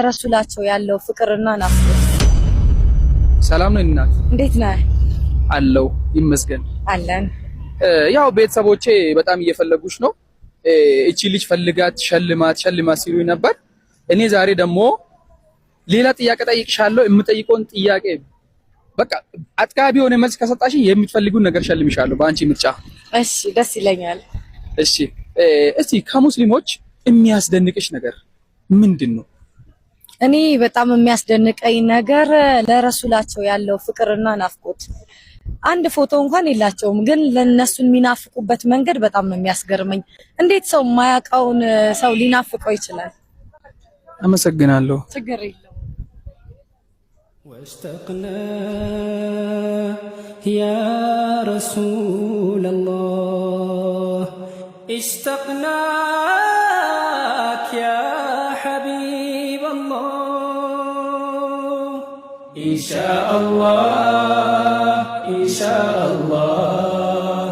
ረሱላቸው ያለው ፍቅርና ናፍቆት። ሰላም ነው እናት፣ እንዴት ነህ? አለው ይመስገን አለን። ያው ቤተሰቦቼ በጣም እየፈለጉሽ ነው። እቺ ልጅ ፈልጋት ሸልማት ሲሉኝ ነበር። እኔ ዛሬ ደግሞ ሌላ ጥያቄ ጠይቅሻለሁ። የምጠይቀውን ጥያቄ በቃ አጥጋቢ የሆነ መልስ ከሰጣሽኝ የምትፈልጉን ነገር ሸልምሻለሁ በአንቺ ምርጫ። እሺ፣ ደስ ይለኛል። እሺ፣ እስቲ ከሙስሊሞች የሚያስደንቅሽ ነገር ምንድን ነው? እኔ በጣም የሚያስደንቀኝ ነገር ለረሱላቸው ያለው ፍቅርና ናፍቆት። አንድ ፎቶ እንኳን የላቸውም፣ ግን ለነሱን የሚናፍቁበት መንገድ በጣም ነው የሚያስገርመኝ። እንዴት ሰው የማያውቀውን ሰው ሊናፍቀው ይችላል? አመሰግናለሁ። ችግር የለውም። واشتقنا يا رسول الله اشتقناك يا حبيب الله إن شاء الله إن شاء الله